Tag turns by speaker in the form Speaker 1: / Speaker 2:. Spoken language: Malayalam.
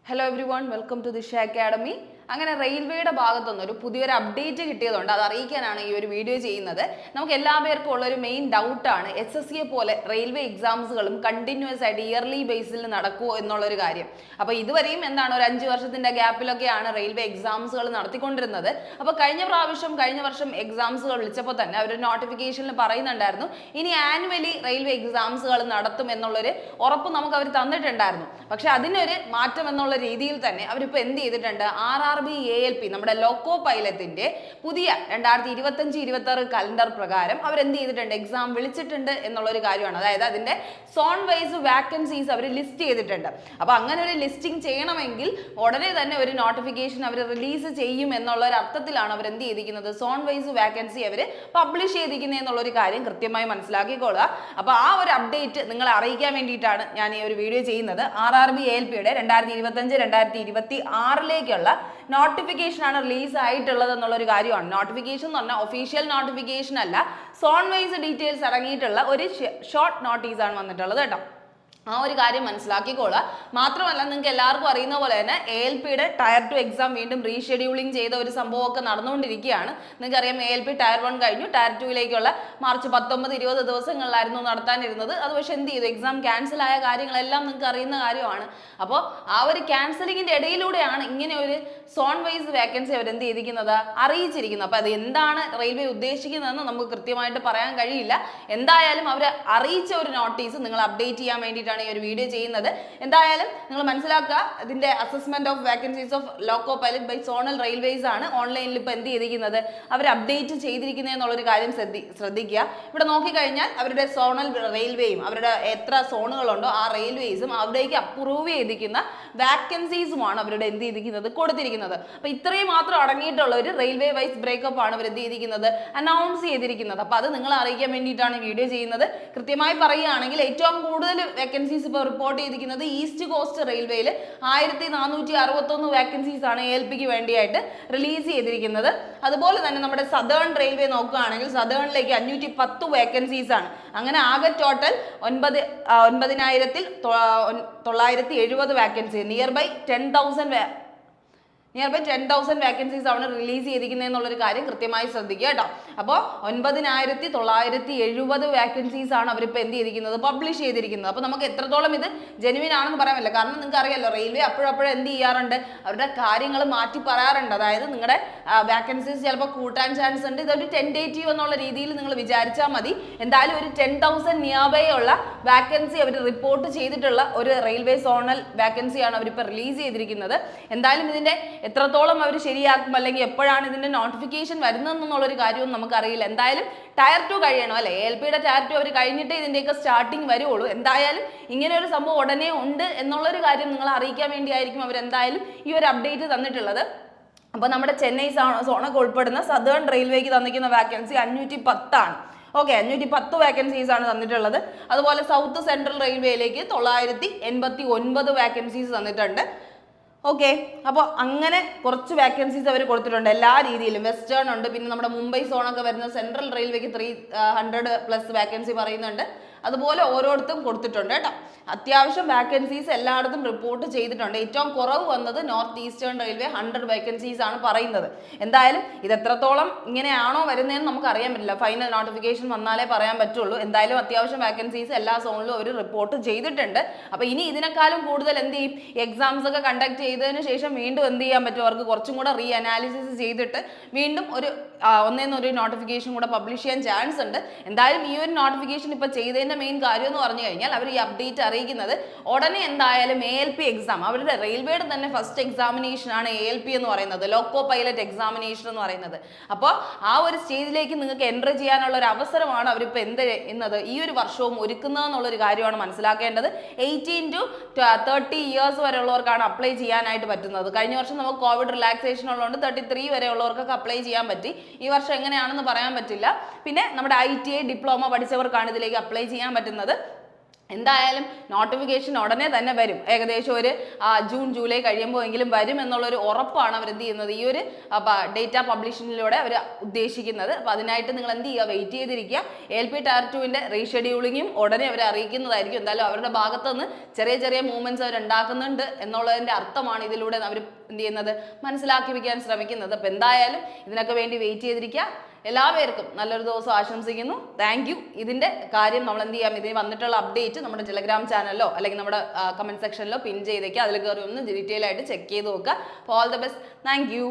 Speaker 1: Hello everyone, welcome to the Disha Academy. അങ്ങനെ റെയിൽവേയുടെ ഭാഗത്തുനിന്ന് ഒരു പുതിയൊരു അപ്ഡേറ്റ് കിട്ടിയതുകൊണ്ട് അത് അറിയിക്കാനാണ് ഈ ഒരു വീഡിയോ ചെയ്യുന്നത്. നമുക്ക് എല്ലാവർക്കും ഉള്ള ഒരു മെയിൻ ഡൗട്ടാണ് SSC പോലെ റെയിൽവേ എക്സാംസുകളും കണ്ടിന്യൂസ് ആയിട്ട് ഇയർലി ബേസിൽ നടക്കുമോ എന്നുള്ളൊരു കാര്യം. അപ്പോൾ ഇതുവരെയും എന്താണ് ഒരു 5 വർഷത്തിന്റെ ഗ്യാപ്പിലൊക്കെയാണ് റെയിൽവേ എക്സാംസുകൾ നടത്തിക്കൊണ്ടിരുന്നത്. അപ്പോൾ കഴിഞ്ഞ വർഷം എക്സാംസുകൾ വിളിച്ചപ്പോൾ തന്നെ അവർ നോട്ടിഫിക്കേഷനിൽ പറയുന്നുണ്ടായിരുന്നു ഇനി ആനുവലി റെയിൽവേ എക്സാംസുകൾ നടത്തും എന്നുള്ളൊരു ഉറപ്പ് നമുക്ക് അവർ തന്നിട്ടുണ്ടായിരുന്നു. പക്ഷെ അതിനൊരു മാറ്റം എന്നുള്ള രീതിയിൽ തന്നെ അവരിപ്പോൾ എന്ത് ചെയ്തിട്ടുണ്ട്, RRB-ALP നമ്മുടെ ലോക്കോ പൈലറ്റിന്റെ പുതിയ 2025-26 കലണ്ടർ പ്രകാരം അവരെന്ത് ചെയ്തിട്ടുണ്ട്, എക്സാം വിളിച്ചിട്ടുണ്ട് എന്നുള്ളൊരു കാര്യമാണ്. അതായത് അതിന്റെ സോൺ വൈസ് വാക്കൻസീസ് അവർ ലിസ്റ്റ് ചെയ്തിട്ടുണ്ട്. അപ്പൊ അങ്ങനെ ഒരു ലിസ്റ്റിംഗ് ചെയ്യണമെങ്കിൽ ഉടനെ തന്നെ ഒരു നോട്ടിഫിക്കേഷൻ അവർ റിലീസ് ചെയ്യും എന്നുള്ള ഒരു അർത്ഥത്തിലാണ് അവർ എന്ത് ചെയ്തിരിക്കുന്നത്, സോൺ വൈസ് വാക്കൻസി അവർ പബ്ലിഷ് ചെയ്തിരിക്കുന്നത് എന്നുള്ളൊരു കാര്യം കൃത്യമായി മനസ്സിലാക്കിക്കൊള്ളുക. അപ്പൊ ആ ഒരു അപ്ഡേറ്റ് നിങ്ങളെ അറിയിക്കാൻ വേണ്ടിയിട്ടാണ് ഞാൻ ഈ ഒരു വീഡിയോ ചെയ്യുന്നത്. RRB-ALPയുടെ 2025-2026 നോട്ടിഫിക്കേഷൻ ആണ് റിലീസ് ആയിട്ടുള്ളത് എന്നുള്ളൊരു കാര്യമാണ്. നോട്ടിഫിക്കേഷൻ എന്ന് പറഞ്ഞാൽ ഒഫീഷ്യൽ നോട്ടിഫിക്കേഷൻ അല്ല, സോൺ വൈസ് ഡീറ്റെയിൽസ് അടങ്ങിയിട്ടുള്ള ഒരു ഷോർട്ട് നോട്ടീസ് ആണ് വന്നിട്ടുള്ളത് കേട്ടോ. ആ ഒരു കാര്യം മനസ്സിലാക്കിക്കോളുക. മാത്രമല്ല നിങ്ങൾക്ക് എല്ലാവർക്കും അറിയുന്ന പോലെ തന്നെ ALPയുടെ ടയർ 2 എക്സാം വീണ്ടും റീഷെഡ്യൂളിംഗ് ചെയ്ത ഒരു സംഭവമൊക്കെ നടന്നുകൊണ്ടിരിക്കുകയാണ്. നിങ്ങൾക്കറിയാം ALP ടയർ 1 കഴിഞ്ഞു, ടയർ 2ലേക്കുള്ള മാർച്ച് 19-20 ദിവസങ്ങളിലായിരുന്നു നടത്താനിരുന്നത്. അത് പക്ഷെ എന്ത് ചെയ്തു, എക്സാം ക്യാൻസൽ ആയ കാര്യങ്ങളെല്ലാം നിങ്ങൾക്ക് അറിയുന്ന കാര്യമാണ്. അപ്പോൾ ആ ഒരു ക്യാൻസലിങ്ങിന്റെ ഇടയിലൂടെയാണ് ഇങ്ങനെ ഒരു സോൺ വൈസ് വേക്കൻസി അവർ എന്ത് ചെയ്തിരിക്കുന്നത്, അറിയിച്ചിരിക്കുന്നത്. അപ്പോൾ അത് എന്താണ് റെയിൽവേ ഉദ്ദേശിക്കുന്നതെന്ന് നമുക്ക് കൃത്യമായിട്ട് പറയാൻ കഴിയില്ല. എന്തായാലും അവർ അറിയിച്ച ഒരു നോട്ടീസ് നിങ്ങൾ അപ്ഡേറ്റ് ചെയ്യാൻ വേണ്ടിയിട്ടാണ് ഈ ഒരു വീഡിയോ ചെയ്യുന്നത്. എന്തായാലും നിങ്ങൾ മനസ്സിലാക്കുക, ഇതിന്റെ assessment of vacancies of loco pilot by zonal railways ആണ് ഓൺലൈനിൽ ഇപ്പോൾ എന്ത് ചെയ്തിരിക്കുന്നത്, അവർ അപ്ഡേറ്റ് ചെയ്തിരിക്കുന്നത് എന്നുള്ളൊരു കാര്യം ശ്രദ്ധിക്കുക. ഇവിടെ നോക്കിക്കഴിഞ്ഞാൽ അവരുടെ സോണൽ റെയിൽവേയും അവരുടെ എത്ര സോണുകളുണ്ടോ ആ റെയിൽവേസും അവിടേക്ക് അപ്രൂവ് ചെയ്തിരിക്കുന്ന വാക്കൻസീസുമാണ് അവരുടെ എന്ത് ചെയ്തിരിക്കുന്നത്, കൊടുത്തിരിക്കുന്നത്. അപ്പൊ ഇത്രയും മാത്രം അടങ്ങിയിട്ടുള്ള ഒരു റെയിൽവേ വൈസ് ബ്രേക്കപ്പ് ആണ് അവർ എന്ത് ചെയ്തിരിക്കുന്നത്, അനൗൺസ് ചെയ്തിരിക്കുന്നത്. അപ്പൊ അത് നിങ്ങളെ അറിയിക്കാൻ വേണ്ടിയിട്ടാണ് വീഡിയോ ചെയ്യുന്നത്. കൃത്യമായി പറയുകയാണെങ്കിൽ ഏറ്റവും കൂടുതൽ വാക്കൻസീസ് ഇപ്പോൾ റിപ്പോർട്ട് ചെയ്തിരിക്കുന്നത് ഈസ്റ്റ് കോസ്റ്റ് റെയിൽവേയിൽ 1461 വാക്കൻസീസ് ആണ് ALPക്ക് വേണ്ടിയായിട്ട് റിലീസ് ചെയ്തിരിക്കുന്നത്. അതുപോലെ തന്നെ നമ്മുടെ സദേൺ റെയിൽവേ നോക്കുകയാണെങ്കിൽ സദേണിലേക്ക് 510 വാക്കൻസീസ് ആണ്. അങ്ങനെ ആകെ total 9,970 vacancy, near by 10,000 vacancies ആണ് റിലീസ് ചെയ്തിരിക്കുന്നത് എന്നുള്ളൊരു കാര്യം കൃത്യമായി ശ്രദ്ധിക്കുക കേട്ടോ. അപ്പോൾ 9,970 വാക്കൻസീസ് ആണ് അവരിപ്പോൾ എന്ത് ചെയ്തിരിക്കുന്നത്, പബ്ലിഷ് ചെയ്തിരിക്കുന്നത്. അപ്പോൾ നമുക്ക് എത്രത്തോളം ഇത് ജെനുവിൻ ആണെന്ന് പറയാൻ പറ്റില്ല. കാരണം നിങ്ങൾക്ക് അറിയാലോ, റെയിൽവേ അപ്പോഴപ്പോഴും എന്ത് ചെയ്യാറുണ്ട്, അവരുടെ കാര്യങ്ങൾ മാറ്റി പറയാറുണ്ട്. അതായത് നിങ്ങളുടെ വാക്കൻസീസ് ചിലപ്പോൾ കൂട്ടാൻ ചാൻസ് ഉണ്ട്. ഇതൊരു ടെൻഡേറ്റീവ് എന്നുള്ള രീതിയിൽ നിങ്ങൾ വിചാരിച്ചാൽ മതി. എന്തായാലും ഒരു 10,000 നിയർബൈ ഉള്ള വാക്കൻസി അവർ റിപ്പോർട്ട് ചെയ്തിട്ടുള്ള ഒരു റെയിൽവേ സോണൽ വാക്കൻസിയാണ് അവരിപ്പോൾ റിലീസ് ചെയ്തിരിക്കുന്നത്. എന്തായാലും ഇതിന്റെ എത്രത്തോളം അവർ ശരിയാക്കും അല്ലെങ്കിൽ എപ്പോഴാണ് ഇതിന്റെ നോട്ടിഫിക്കേഷൻ വരുന്നതെന്നുള്ളൊരു കാര്യവും നമുക്കറിയില്ല. എന്തായാലും ടയർ 2 കഴിയണം അല്ലെ, ALPയുടെ ടയർ 2 അവർ കഴിഞ്ഞിട്ടേ ഇതിന്റെയൊക്കെ സ്റ്റാർട്ടിങ് വരുള്ളൂ. എന്തായാലും ഇങ്ങനെ ഒരു സംഭവം ഉടനെ ഉണ്ട് എന്നുള്ളൊരു കാര്യം നിങ്ങളെ അറിയിക്കാൻ വേണ്ടിയായിരിക്കും അവർ എന്തായാലും ഈ ഒരു അപ്ഡേറ്റ് തന്നിട്ടുള്ളത്. അപ്പോൾ നമ്മുടെ ചെന്നൈ സോണൊക്കെ ഉൾപ്പെടുന്ന സദേൺ റെയിൽവേക്ക് തന്നിരിക്കുന്ന വാക്കൻസി 510 ആണ്. ഓക്കെ, 510 വാക്കൻസീസ് ആണ് തന്നിട്ടുള്ളത്. അതുപോലെ സൗത്ത് സെൻട്രൽ റെയിൽവേയിലേക്ക് 989 വാക്കൻസീസ് തന്നിട്ടുണ്ട്. ഓക്കെ, അപ്പോൾ അങ്ങനെ കുറച്ച് വാക്കൻസീസ് അവർ കൊടുത്തിട്ടുണ്ട് എല്ലാ രീതിയിലും. വെസ്റ്റേൺ ഉണ്ട്, പിന്നെ നമ്മുടെ മുംബൈ സോണൊക്കെ വരുന്ന സെൻട്രൽ റെയിൽവേക്ക് 300+ വാക്കൻസി പറയുന്നുണ്ട്. അതുപോലെ ഓരോരുത്തരും കൊടുത്തിട്ടുണ്ട് കേട്ടോ. അത്യാവശ്യം വാക്കൻസീസ് എല്ലായിടത്തും റിപ്പോർട്ട് ചെയ്തിട്ടുണ്ട്. ഏറ്റവും കുറവ് വന്നത് നോർത്ത് ഈസ്റ്റേൺ റെയിൽവേ 100 വാക്കൻസീസ് ആണ് പറയുന്നത്. എന്തായാലും ഇത് എത്രത്തോളം ഇങ്ങനെയാണോ വരുന്നതെന്ന് നമുക്ക് അറിയാൻ പറ്റില്ല. ഫൈനൽ നോട്ടിഫിക്കേഷൻ വന്നാലേ പറയാൻ പറ്റുള്ളൂ. എന്തായാലും അത്യാവശ്യം വാക്കൻസീസ് എല്ലാ സോണിലും അവർ റിപ്പോർട്ട് ചെയ്തിട്ടുണ്ട്. അപ്പോൾ ഇനി ഇതിനേക്കാളും കൂടുതൽ എന്ത് ചെയ്യും, എക്സാംസ് ഒക്കെ കണ്ടക്ട് ചെയ്തതിന് ശേഷം വീണ്ടും എന്ത് ചെയ്യാൻ പറ്റും, അവർക്ക് കുറച്ചും കൂടെ റീ അനാലിസിസ് ചെയ്തിട്ട് വീണ്ടും ഒരു ഒന്നേന്നൊരു നോട്ടിഫിക്കേഷൻ കൂടെ പബ്ലിഷ് ചെയ്യാൻ ചാൻസ് ഉണ്ട്. എന്തായാലും ഈ ഒരു നോട്ടിഫിക്കേഷൻ ഇപ്പോൾ ചെയ്തതിന്റെ മെയിൻ കാര്യം എന്ന് പറഞ്ഞു കഴിഞ്ഞാൽ അവർ ഈ അപ്ഡേറ്റ് അറിയിക്കുന്നത് ഉടനെ എന്തായാലും ALP എക്സാം, അവരുടെ റെയിൽവേയുടെ തന്നെ ഫസ്റ്റ് എക്സാമിനേഷൻ ആണ് ALP എന്ന് പറയുന്നത്, ലോക്കോ പൈലറ്റ് എക്സാമിനേഷൻ എന്ന് പറയുന്നത്. അപ്പോൾ ആ ഒരു സ്റ്റേജിലേക്ക് നിങ്ങൾക്ക് എൻട്രി ചെയ്യാനുള്ള ഒരു അവസരമാണ് അവരിപ്പോൾ ഈ ഒരു വർഷവും ഒരുക്കുന്നത് എന്നുള്ളൊരു കാര്യമാണ് മനസ്സിലാക്കേണ്ടത്. 18 to 30 ഇയേഴ്സ് വരെ ഉള്ളവർക്കാണ് അപ്ലൈ ചെയ്യാനായിട്ട് പറ്റുന്നത്. കഴിഞ്ഞ വർഷം നമുക്ക് കോവിഡ് റിലാക്സേഷൻ ഉള്ളതുകൊണ്ട് 33 വരെ ഉള്ളവർക്കൊക്കെ അപ്ലൈ ചെയ്യാൻ പറ്റി. ഈ വർഷം എങ്ങനെയാണെന്ന് പറയാൻ പറ്റില്ല. പിന്നെ നമ്മുടെ ITI ഡിപ്ലോമ പഠിച്ചവർക്കാണ് ഇതിലേക്ക് അപ്ലൈ ചെയ്യാൻ പറ്റുന്നത്. എന്തായാലും നോട്ടിഫിക്കേഷൻ ഉടനെ തന്നെ വരും. ഏകദേശം ഒരു ജൂൺ ജൂലൈ കഴിയുമ്പോൾ എങ്കിലും വരും എന്നുള്ളൊരു ഉറപ്പാണ് അവർ എന്ത് ചെയ്യുന്നത്, ഈ ഒരു ഡേറ്റ പബ്ലിഷിങ്ങിലൂടെ അവർ ഉദ്ദേശിക്കുന്നത്. അപ്പോൾ അതിനായിട്ട് നിങ്ങൾ എന്ത് ചെയ്യുക, വെയിറ്റ് ചെയ്തിരിക്കുക. ALP Tier 2-ന്റെ റീഷെഡ്യൂളിങ്ങും ഉടനെ അവരെ അറിയിക്കുന്നതായിരിക്കും. എന്തായാലും അവരുടെ ഭാഗത്ത് നിന്ന് ചെറിയ ചെറിയ മൂവ്മെന്റ്സ് അവർ ഉണ്ടാക്കുന്നുണ്ട് എന്നുള്ളതിൻ്റെ അർത്ഥമാണ് ഇതിലൂടെ അവർ എന്ത് ചെയ്യുന്നത്, മനസ്സിലാക്കി വെക്കാൻ ശ്രമിക്കുന്നത്. അപ്പോൾ എന്തായാലും ഇതിനൊക്കെ വേണ്ടി വെയിറ്റ് ചെയ്തിരിക്കുക. എല്ലാവർക്കും നല്ലൊരു ദിവസം ആശംസിക്കുന്നു. Thank you. ഇതിൻ്റെ കാര്യം നമ്മൾ എന്ത് ചെയ്യാം, ഇതിന് വന്നിട്ടുള്ള അപ്ഡേറ്റ് നമ്മുടെ ടെലഗ്രാം ചാനലിലോ അല്ലെങ്കിൽ നമ്മുടെ കമൻറ്റ് സെക്ഷനിലോ പിൻ ചെയ്തേക്കുക. അതിൽ കയറി ഒന്ന് ഡീറ്റെയിൽ ആയിട്ട് ചെക്ക് ചെയ്ത് നോക്കുക. അപ്പോൾ all the best. Thank you.